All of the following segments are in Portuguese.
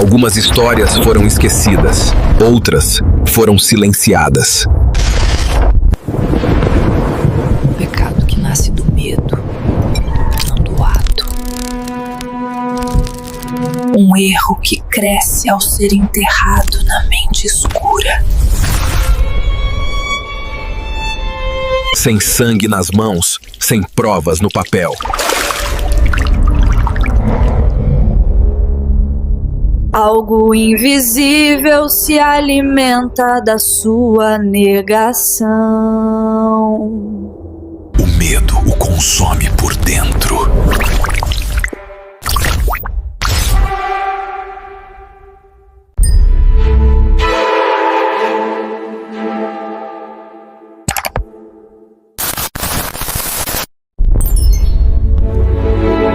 Algumas histórias foram esquecidas, outras foram silenciadas. Um pecado que nasce do medo, não do ato. Um erro que cresce ao ser enterrado na mente escura. Sem sangue nas mãos, sem provas no papel. Algo invisível se alimenta da sua negação. O medo o consome por dentro.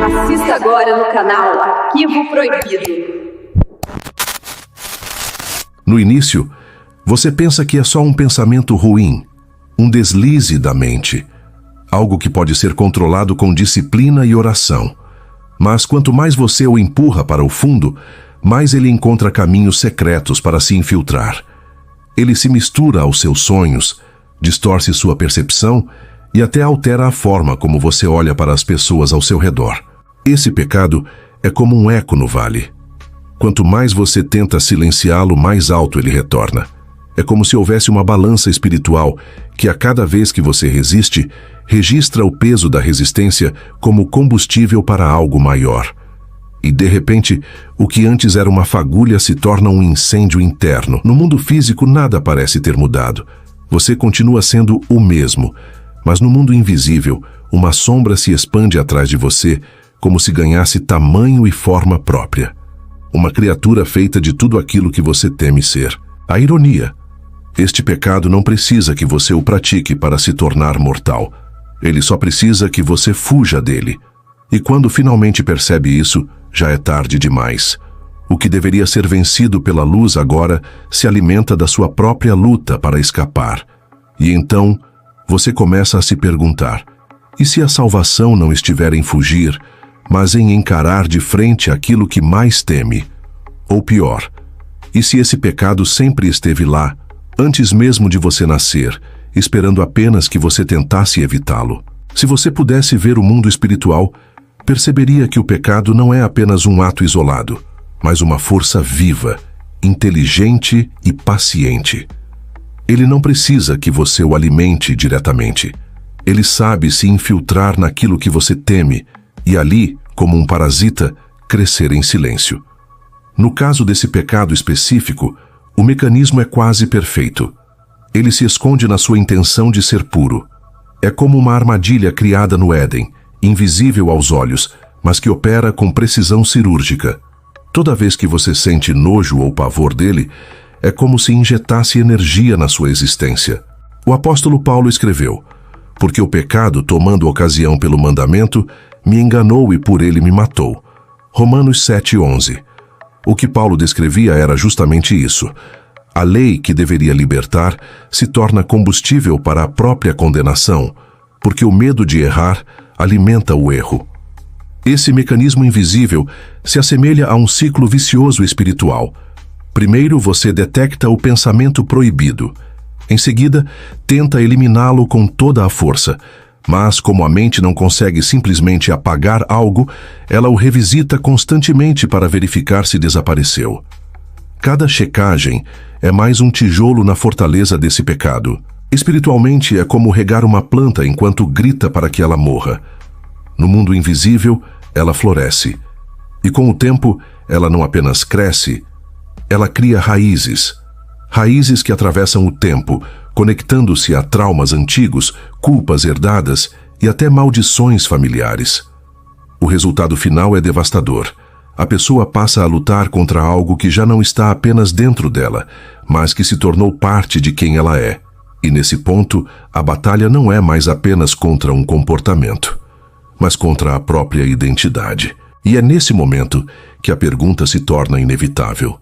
Assista agora no canal Arquivo Proibido. No início, você pensa que é só um pensamento ruim, um deslize da mente, algo que pode ser controlado com disciplina e oração. Mas quanto mais você o empurra para o fundo, mais ele encontra caminhos secretos para se infiltrar. Ele se mistura aos seus sonhos, distorce sua percepção e até altera a forma como você olha para as pessoas ao seu redor. Esse pecado é como um eco no vale. Quanto mais você tenta silenciá-lo, mais alto ele retorna. É como se houvesse uma balança espiritual que, a cada vez que você resiste, registra o peso da resistência como combustível para algo maior. E, de repente, o que antes era uma fagulha se torna um incêndio interno. No mundo físico, nada parece ter mudado. Você continua sendo o mesmo, mas no mundo invisível, uma sombra se expande atrás de você, como se ganhasse tamanho e forma própria. Uma criatura feita de tudo aquilo que você teme ser. A ironia. Este pecado não precisa que você o pratique para se tornar mortal. Ele só precisa que você fuja dele. E quando finalmente percebe isso, já é tarde demais. O que deveria ser vencido pela luz agora se alimenta da sua própria luta para escapar. E então, você começa a se perguntar: e se a salvação não estiver em fugir, mas em encarar de frente aquilo que mais teme? Ou pior, e se esse pecado sempre esteve lá, antes mesmo de você nascer, esperando apenas que você tentasse evitá-lo? Se você pudesse ver o mundo espiritual, perceberia que o pecado não é apenas um ato isolado, mas uma força viva, inteligente e paciente. Ele não precisa que você o alimente diretamente. Ele sabe se infiltrar naquilo que você teme e ali, como um parasita, crescer em silêncio. No caso desse pecado específico, o mecanismo é quase perfeito. Ele se esconde na sua intenção de ser puro. É como uma armadilha criada no Éden, invisível aos olhos, mas que opera com precisão cirúrgica. Toda vez que você sente nojo ou pavor dele, é como se injetasse energia na sua existência. O apóstolo Paulo escreveu: porque o pecado, tomando ocasião pelo mandamento, me enganou e por ele me matou. Romanos 7:11. O que Paulo descrevia era justamente isso. A lei que deveria libertar se torna combustível para a própria condenação, porque o medo de errar alimenta o erro. Esse mecanismo invisível se assemelha a um ciclo vicioso espiritual. Primeiro você detecta o pensamento proibido. Em seguida, tenta eliminá-lo com toda a força. Mas, como a mente não consegue simplesmente apagar algo, ela o revisita constantemente para verificar se desapareceu. Cada checagem é mais um tijolo na fortaleza desse pecado. Espiritualmente, é como regar uma planta enquanto grita para que ela morra. No mundo invisível, ela floresce. E com o tempo, ela não apenas cresce, ela cria raízes. Raízes que atravessam o tempo, conectando-se a traumas antigos, culpas herdadas e até maldições familiares. O resultado final é devastador. A pessoa passa a lutar contra algo que já não está apenas dentro dela, mas que se tornou parte de quem ela é. E nesse ponto, a batalha não é mais apenas contra um comportamento, mas contra a própria identidade. E é nesse momento que a pergunta se torna inevitável.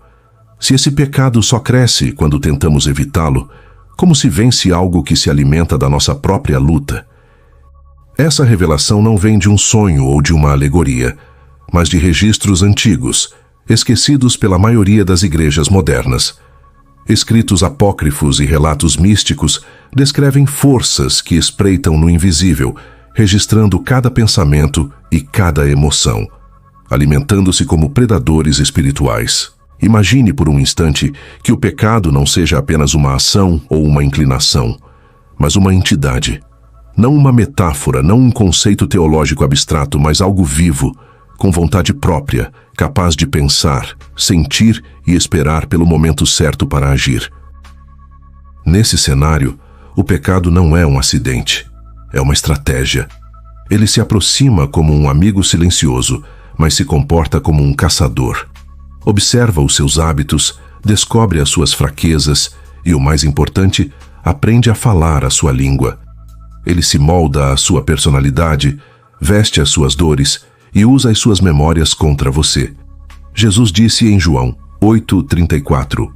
Se esse pecado só cresce quando tentamos evitá-lo, como se vence algo que se alimenta da nossa própria luta? Essa revelação não vem de um sonho ou de uma alegoria, mas de registros antigos, esquecidos pela maioria das igrejas modernas. Escritos apócrifos e relatos místicos descrevem forças que espreitam no invisível, registrando cada pensamento e cada emoção, alimentando-se como predadores espirituais. Imagine por um instante que o pecado não seja apenas uma ação ou uma inclinação, mas uma entidade. Não uma metáfora, não um conceito teológico abstrato, mas algo vivo, com vontade própria, capaz de pensar, sentir e esperar pelo momento certo para agir. Nesse cenário, o pecado não é um acidente, é uma estratégia. Ele se aproxima como um amigo silencioso, mas se comporta como um caçador. Observa os seus hábitos, descobre as suas fraquezas e, o mais importante, aprende a falar a sua língua. Ele se molda à sua personalidade, veste as suas dores e usa as suas memórias contra você. Jesus disse em João 8:34,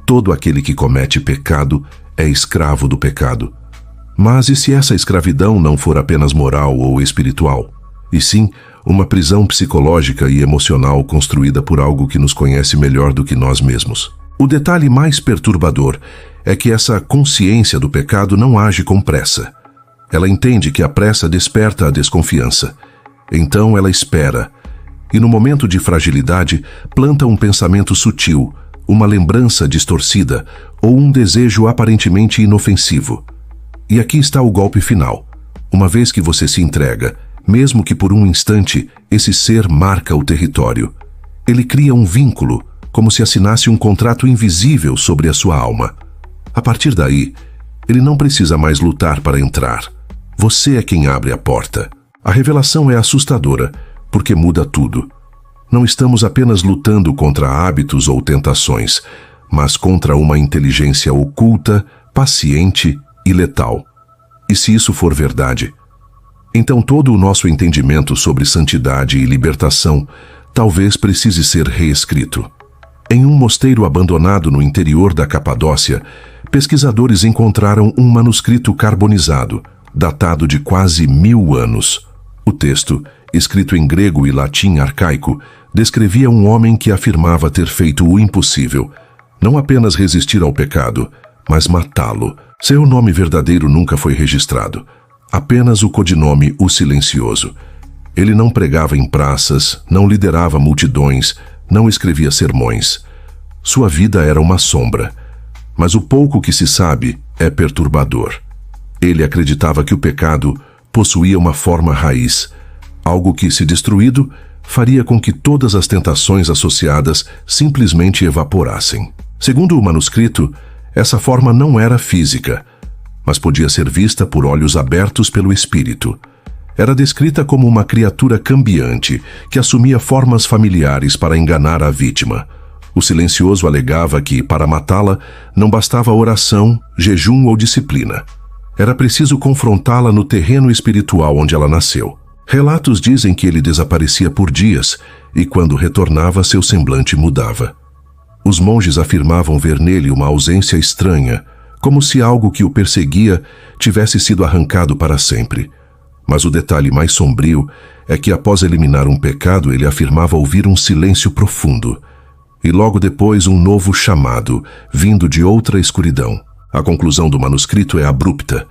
todo aquele que comete pecado é escravo do pecado. Mas e se essa escravidão não for apenas moral ou espiritual, e sim uma prisão psicológica e emocional construída por algo que nos conhece melhor do que nós mesmos? O detalhe mais perturbador é que essa consciência do pecado não age com pressa. Ela entende que a pressa desperta a desconfiança. Então ela espera, e no momento de fragilidade planta um pensamento sutil, uma lembrança distorcida ou um desejo aparentemente inofensivo. E aqui está o golpe final. Uma vez que você se entrega, mesmo que por um instante, esse ser marca o território. Ele cria um vínculo, como se assinasse um contrato invisível sobre a sua alma. A partir daí, ele não precisa mais lutar para entrar. Você é quem abre a porta. A revelação é assustadora, porque muda tudo. Não estamos apenas lutando contra hábitos ou tentações, mas contra uma inteligência oculta, paciente e letal. E se isso for verdade, então todo o nosso entendimento sobre santidade e libertação talvez precise ser reescrito. Em um mosteiro abandonado no interior da Capadócia, pesquisadores encontraram um manuscrito carbonizado, datado de quase 1000 anos. O texto, escrito em grego e latim arcaico, descrevia um homem que afirmava ter feito o impossível, não apenas resistir ao pecado, mas matá-lo. Seu nome verdadeiro nunca foi registrado, apenas o codinome O Silencioso. Ele não pregava em praças, não liderava multidões, não escrevia sermões. Sua vida era uma sombra, mas o pouco que se sabe é perturbador. Ele acreditava que o pecado possuía uma forma raiz, algo que, se destruído, faria com que todas as tentações associadas simplesmente evaporassem. Segundo o manuscrito, essa forma não era física, mas podia ser vista por olhos abertos pelo espírito. Era descrita como uma criatura cambiante que assumia formas familiares para enganar a vítima. O silencioso alegava que, para matá-la, não bastava oração, jejum ou disciplina. Era preciso confrontá-la no terreno espiritual onde ela nasceu. Relatos dizem que ele desaparecia por dias e, quando retornava, seu semblante mudava. Os monges afirmavam ver nele uma ausência estranha, como se algo que o perseguia tivesse sido arrancado para sempre. Mas o detalhe mais sombrio é que, após eliminar um pecado, ele afirmava ouvir um silêncio profundo, e logo depois um novo chamado, vindo de outra escuridão. A conclusão do manuscrito é abrupta.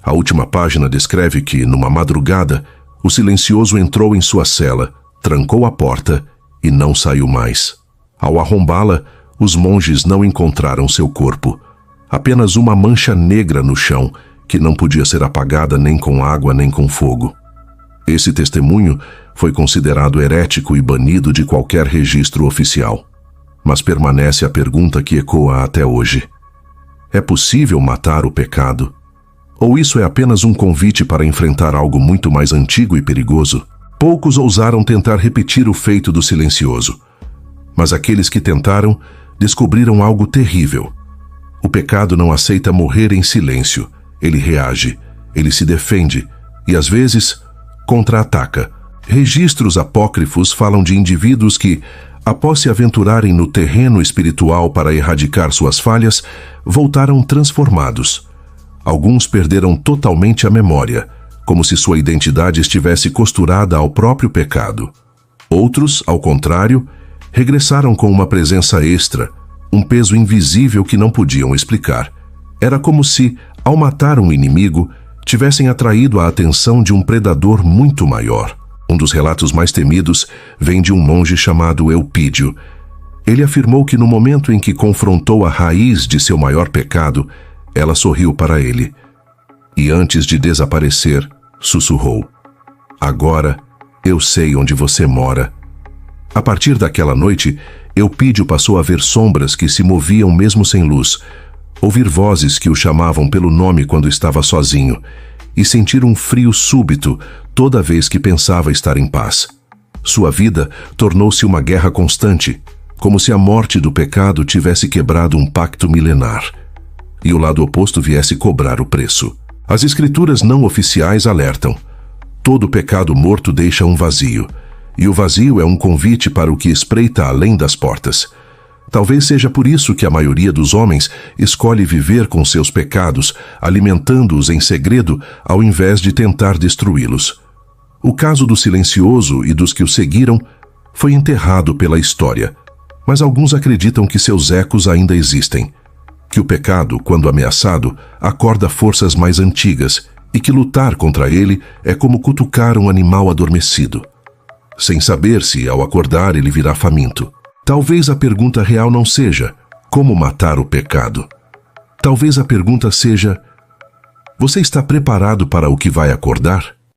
A última página descreve que, numa madrugada, o silencioso entrou em sua cela, trancou a porta e não saiu mais. Ao arrombá-la, os monges não encontraram seu corpo. Apenas uma mancha negra no chão, que não podia ser apagada nem com água nem com fogo. Esse testemunho foi considerado herético e banido de qualquer registro oficial. Mas permanece a pergunta que ecoa até hoje. É possível matar o pecado? Ou isso é apenas um convite para enfrentar algo muito mais antigo e perigoso? Poucos ousaram tentar repetir o feito do silencioso. Mas aqueles que tentaram descobriram algo terrível. O pecado não aceita morrer em silêncio. Ele reage, ele se defende e, às vezes, contra-ataca. Registros apócrifos falam de indivíduos que, após se aventurarem no terreno espiritual para erradicar suas falhas, voltaram transformados. Alguns perderam totalmente a memória, como se sua identidade estivesse costurada ao próprio pecado. Outros, ao contrário, regressaram com uma presença extra, um peso invisível que não podiam explicar. Era como se, ao matar um inimigo, tivessem atraído a atenção de um predador muito maior. Um dos relatos mais temidos vem de um monge chamado Eupídio. Ele afirmou que no momento em que confrontou a raiz de seu maior pecado, ela sorriu para ele. E antes de desaparecer, sussurrou: "Agora eu sei onde você mora." A partir daquela noite, Eupídio passou a ver sombras que se moviam mesmo sem luz, ouvir vozes que o chamavam pelo nome quando estava sozinho, e sentir um frio súbito toda vez que pensava estar em paz. Sua vida tornou-se uma guerra constante, como se a morte do pecado tivesse quebrado um pacto milenar, e o lado oposto viesse cobrar o preço. As escrituras não oficiais alertam: todo pecado morto deixa um vazio, e o vazio é um convite para o que espreita além das portas. Talvez seja por isso que a maioria dos homens escolhe viver com seus pecados, alimentando-os em segredo, ao invés de tentar destruí-los. O caso do silencioso e dos que o seguiram foi enterrado pela história, mas alguns acreditam que seus ecos ainda existem, que o pecado, quando ameaçado, acorda forças mais antigas e que lutar contra ele é como cutucar um animal adormecido, sem saber se, ao acordar, ele virá faminto. Talvez a pergunta real não seja como matar o pecado. Talvez a pergunta seja: você está preparado para o que vai acordar?